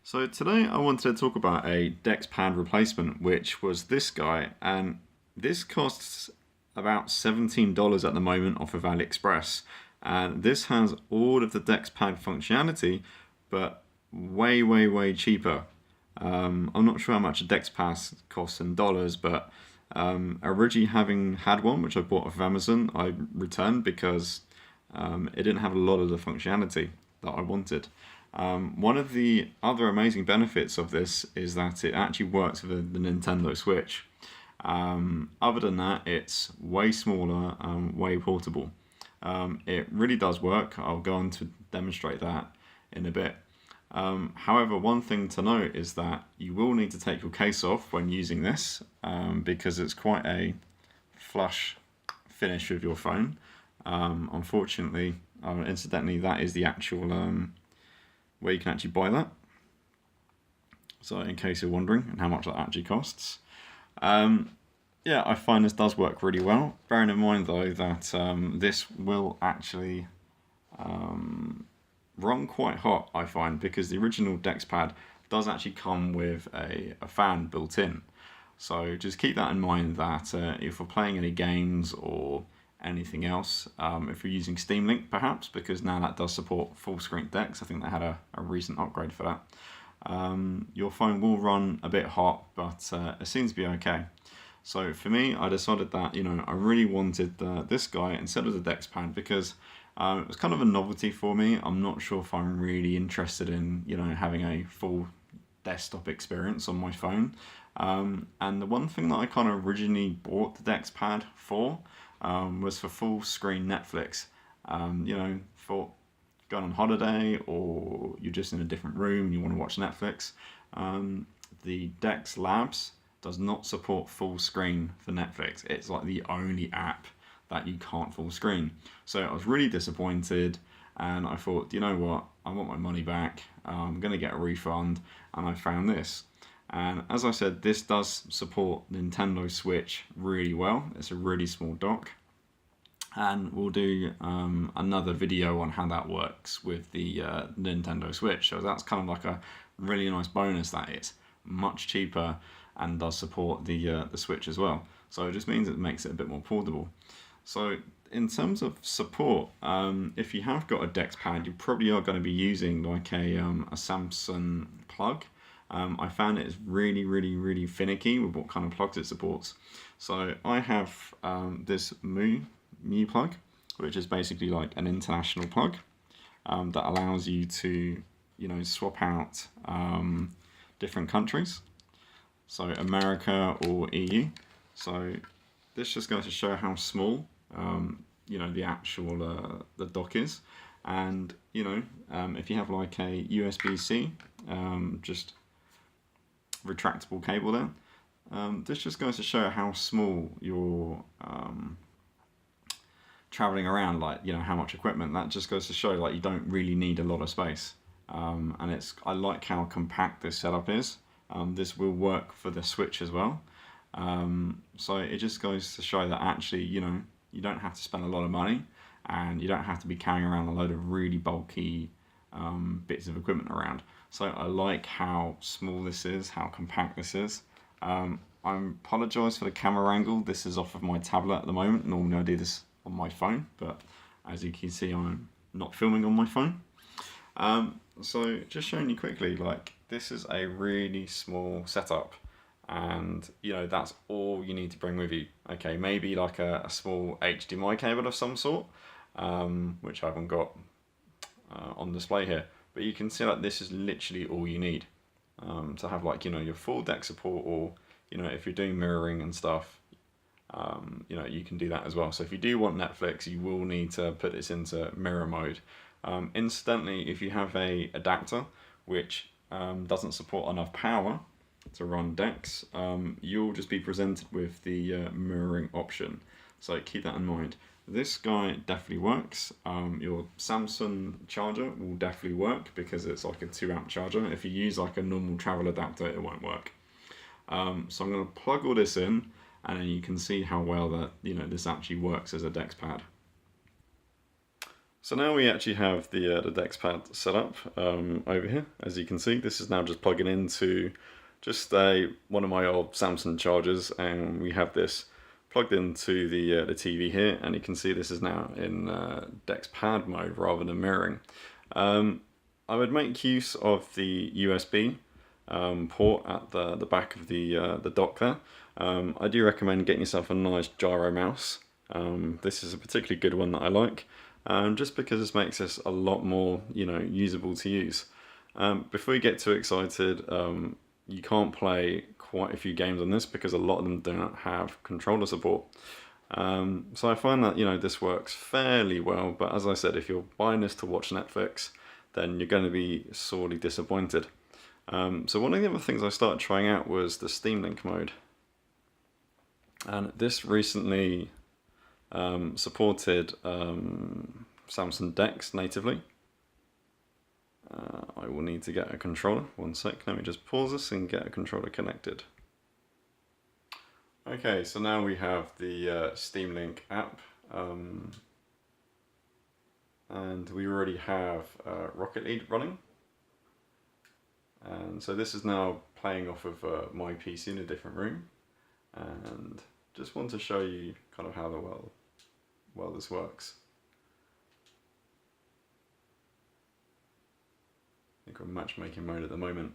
So today I wanted to talk about a Dex Pad replacement, which was this guy, and this costs about $17 at the moment off of AliExpress. And this has all of the Dex Pad functionality, but way cheaper. I'm not sure how much a Dex Pad costs in dollars, but originally having had one, which I bought off of Amazon, I returned because it didn't have a lot of the functionality that I wanted. One of the other amazing benefits of this is that it actually works with the Nintendo Switch. Other than that, it's way smaller and way portable. It really does work. I'll go on to demonstrate that in a bit. However, one thing to note is that you will need to take your case off when using this because it's quite a flush finish with your phone. Unfortunately, incidentally, that is the actual where you can actually buy that. So in case you're wondering and how much that actually costs. Yeah, I find this does work really well. Bearing in mind though that this will actually run quite hot, I find, because the original Dex Pad does actually come with a fan built in. So just keep that in mind that if you're playing any games or anything else, if you're using Steam Link perhaps, because now that does support full screen Dex, I think they had a recent upgrade for that, your phone will run a bit hot, but it seems to be okay. So for me, I decided that, I really wanted this guy instead of the Dex Pad because it was kind of a novelty for me. I'm not sure if I'm really interested in, having a full desktop experience on my phone. And the one thing that I kind of originally bought the Dex Pad for was for full screen Netflix. For going on holiday or you're just in a different room and you want to watch Netflix. The Dex Labs does not support full screen for Netflix. It's like the only app that you can't full screen. So I was really disappointed and I thought, you know what, I want my money back. I'm going to get a refund, and I found this. And as I said, this does support Nintendo Switch really well. It's a really small dock. And we'll do another video on how that works with the Nintendo Switch. So that's kind of like a really nice bonus that it's much cheaper and does support the Switch as well. So it just means it makes it a bit more portable. So in terms of support, if you have got a Dex Pad, you probably are going to be using like a Samsung plug. I found it is really finicky with what kind of plugs it supports. So I have this Mu plug, which is basically like an international plug that allows you to, swap out different countries. So America or EU. So this just goes to show how small, the actual the dock is. And if you have like a USB-C, just retractable cable there, this just goes to show how small you're traveling around, like how much equipment. That just goes to show like you don't really need a lot of space. And I like how compact this setup is. This will work for the Switch as well. So it just goes to show that actually, you don't have to spend a lot of money and you don't have to be carrying around a load of really bulky bits of equipment around. So I like how small this is, how compact this is. I apologise for the camera angle. This is off of my tablet at the moment. Normally I do this on my phone, but as you can see, I'm not filming on my phone. So just showing you quickly, like this is a really small setup. And that's all you need to bring with you. Okay, maybe like a small HDMI cable of some sort, which I haven't got on display here, but you can see that this is literally all you need to have like your full Dex support, or if you're doing mirroring and stuff, you can do that as well. So if you do want Netflix, you will need to put this into mirror mode. Incidentally, if you have a adapter which doesn't support enough power to run Dex, you'll just be presented with the mirroring option. So keep that in mind. This guy definitely works. Your Samsung charger will definitely work because it's like a 2-amp charger. If you use like a normal travel adapter, it won't work. So I'm going to plug all this in, and then you can see how well that this actually works as a Dex Pad. So now we actually have the Dex Pad set up over here. As you can see, this is now just plugging into just one of my old Samsung chargers, and we have this plugged into the TV here, and you can see this is now in Dex Pad mode rather than mirroring. I would make use of the USB port at the back of the dock there. I do recommend getting yourself a nice gyro mouse. This is a particularly good one that I like. Just because this makes this a lot more, usable to use. Before you get too excited, you can't play quite a few games on this because a lot of them do not have controller support. So I find that, this works fairly well, but as I said, if you're buying this to watch Netflix, then you're going to be sorely disappointed. So one of the other things I started trying out was the Steam Link mode. And this recently supported Samsung Dex natively. I will need to get a controller. One sec, let me just pause this and get a controller connected. Okay, so now we have the Steam Link app, and we already have Rocket League running. And so this is now playing off of my PC in a different room, and just want to show you kind of how well this works. I think we're in matchmaking mode at the moment.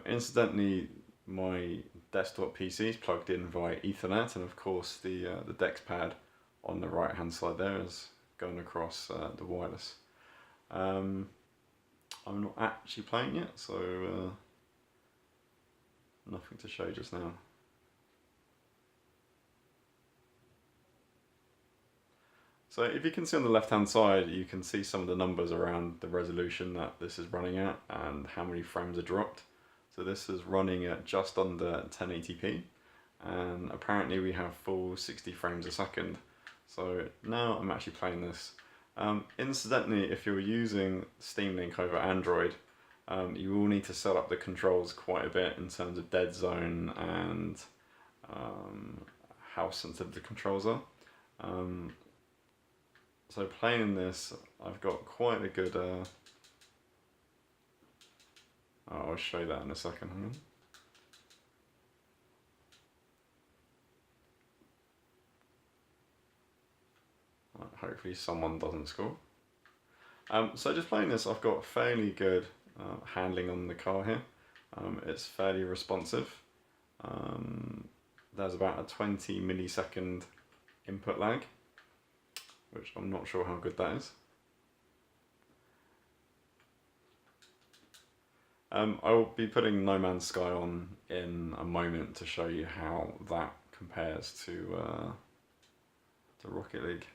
Incidentally, my desktop PC is plugged in via Ethernet, and of course the Dex Pad on the right hand side there is going across the wireless. I'm not actually playing yet, so nothing to show just now. So if you can see on the left hand side, you can see some of the numbers around the resolution that this is running at and how many frames are dropped. So this is running at just under 1080p, and apparently we have full 60 frames a second. So now I'm actually playing this. Incidentally, if you're using Steam Link over Android, you will need to set up the controls quite a bit in terms of dead zone and how sensitive the controls are. So playing this, I've got quite a good, I'll show you that in a second. Hang on. Right, hopefully someone doesn't score. So just playing this, I've got fairly good handling on the car here. It's fairly responsive. There's about a 20 millisecond input lag, which I'm not sure how good that is. I will be putting No Man's Sky on in a moment to show you how that compares to Rocket League.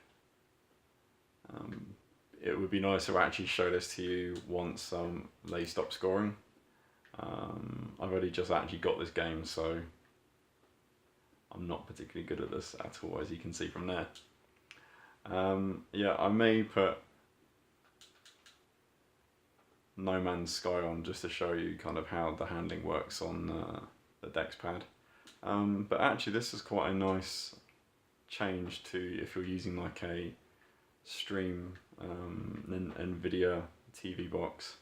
It would be nice to actually show this to you once they stop scoring. I've only just actually got this game, so I'm not particularly good at this at all, as you can see from there. Yeah, I may put No Man's Sky on just to show you kind of how the handling works on the Dex Pad. But actually this is quite a nice change to if you're using like a stream NVIDIA TV box.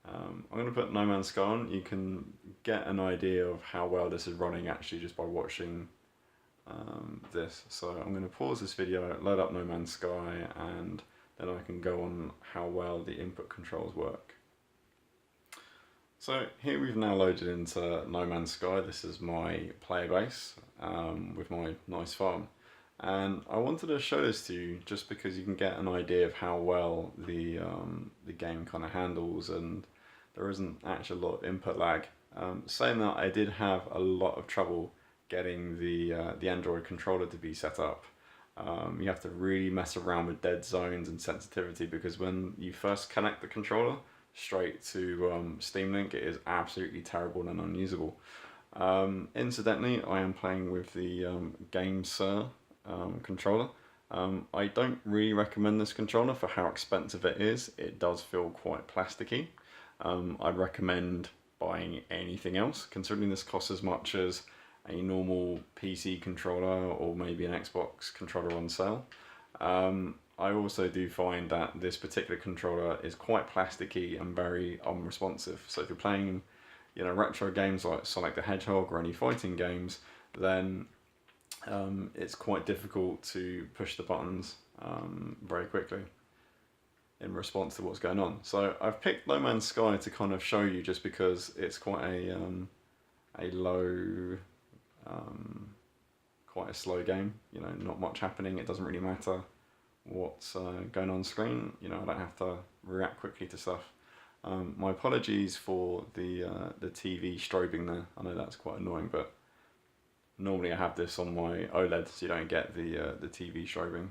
I'm going to put No Man's Sky on. You can get an idea of how well this is running actually just by watching this. So I'm going to pause this video, load up No Man's Sky, and then I can go on how well the input controls work. So here we've now loaded into No Man's Sky. This is my player base with my nice farm. And I wanted to show this to you just because you can get an idea of how well the game kind of handles, and there isn't actually a lot of input lag. Saying that, I did have a lot of trouble getting the Android controller to be set up. You have to really mess around with dead zones and sensitivity, because when you first connect the controller straight to Steam Link, it is absolutely terrible and unusable. Incidentally, I am playing with the EASYA controller. I don't really recommend this controller for how expensive it is. It does feel quite plasticky. I'd recommend buying anything else, considering this costs as much as a normal PC controller or maybe an Xbox controller on sale. I also do find that this particular controller is quite plasticky and very unresponsive. So if you're playing, retro games like Sonic the Hedgehog or any fighting games, then it's quite difficult to push the buttons very quickly in response to what's going on. So I've picked No Man's Sky to kind of show you, just because it's quite a low, quite a slow game. Not much happening. It doesn't really matter what's going on screen. I don't have to react quickly to stuff. My apologies for the TV strobing there. I know that's quite annoying, but normally I have this on my OLED, so you don't get the TV strobing.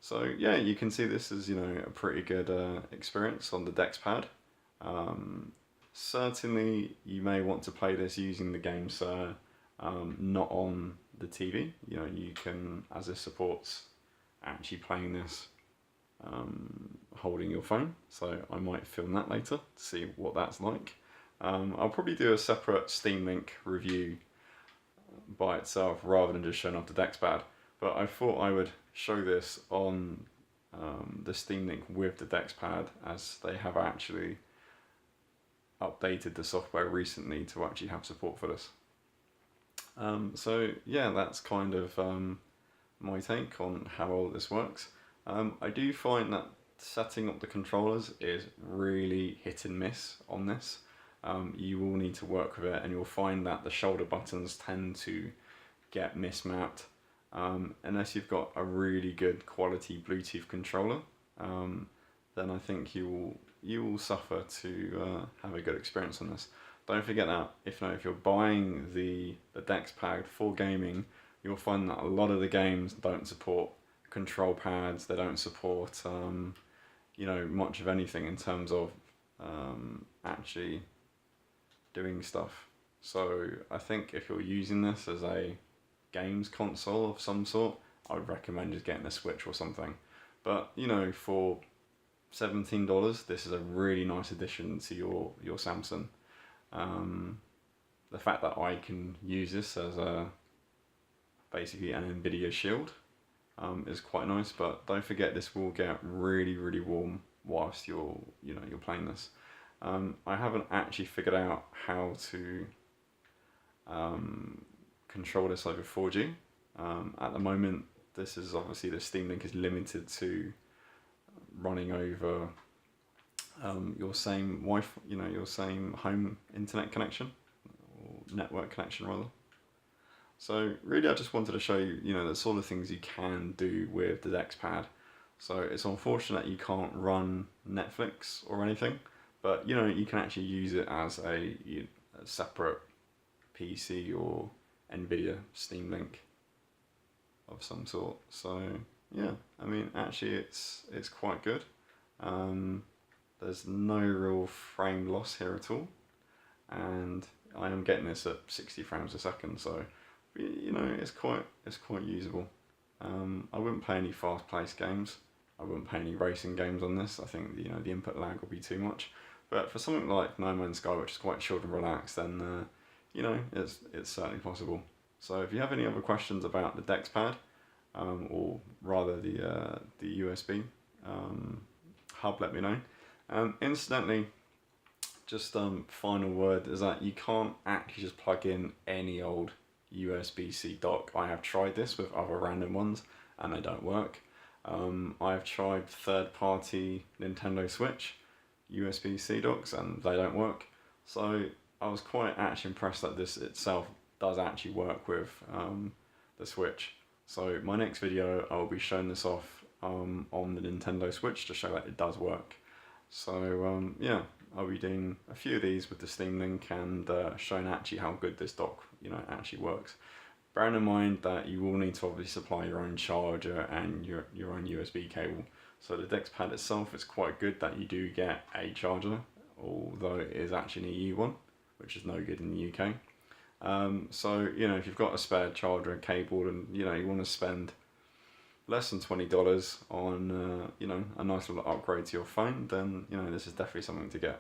So yeah, you can see this is a pretty good experience on the Dex Pad. Certainly, you may want to play this using the game, so not on the TV. You can, as this supports actually playing this holding your phone, so I might film that later to see what that's like. I'll probably do a separate Steam Link review by itself rather than just showing off the Dex Pad, but I thought I would show this on the Steam Link with the Dex Pad, as they have actually updated the software recently to actually have support for this. So yeah, that's kind of my take on how all this works. I do find that setting up the controllers is really hit and miss on this. You will need to work with it, and you'll find that the shoulder buttons tend to get mismapped. Unless you've got a really good quality Bluetooth controller, then I think you will suffer to have a good experience on this. Don't forget that if you're buying the Dex Pad for gaming, you'll find that a lot of the games don't support control pads. They don't support much of anything in terms of actually doing stuff. So I think if you're using this as a games console of some sort, I would recommend just getting a Switch or something. But for $17, this is a really nice addition to your Samsung. The fact that I can use this as basically an NVIDIA shield is quite nice, but don't forget this will get really, really warm whilst you're playing this. I haven't actually figured out how to control this over 4G. At the moment, this is obviously the Steam Link is limited to running over your same Wi-Fi, your same home internet connection, or network connection rather. So really, I just wanted to show you, the sort of things you can do with the Dex Pad. So it's unfortunate you can't run Netflix or anything, but you can actually use it as a separate PC or NVIDIA Steam Link of some sort. So yeah, I mean, actually it's quite good. There's no real frame loss here at all, and I am getting this at 60 frames a second, so it's quite usable. I wouldn't play any fast-paced games. I wouldn't play any racing games on this. I think the input lag will be too much. But for something like No Man's Sky, which is quite chilled and relaxed, then it's certainly possible. So if you have any other questions about the Dex Pad, or rather the USB hub, let me know. Incidentally, just final word is that you can't actually just plug in any old USB-C dock. I have tried this with other random ones and they don't work. I have tried third-party Nintendo Switch USB-C docks and they don't work. So I was quite actually impressed that this itself does actually work with the Switch. So my next video I will be showing this off on the Nintendo Switch to show that it does work. So yeah, I'll be doing a few of these with the Steam Link and showing actually how good this dock actually works. Bearing in mind that you will need to obviously supply your own charger and your own USB cable. So the Dex Pad itself is quite good that you do get a charger, although it is actually an EU one, which is no good in the UK. So if you've got a spare charger and cable and you want to spend less than $20 on a nice little upgrade to your phone, then this is definitely something to get.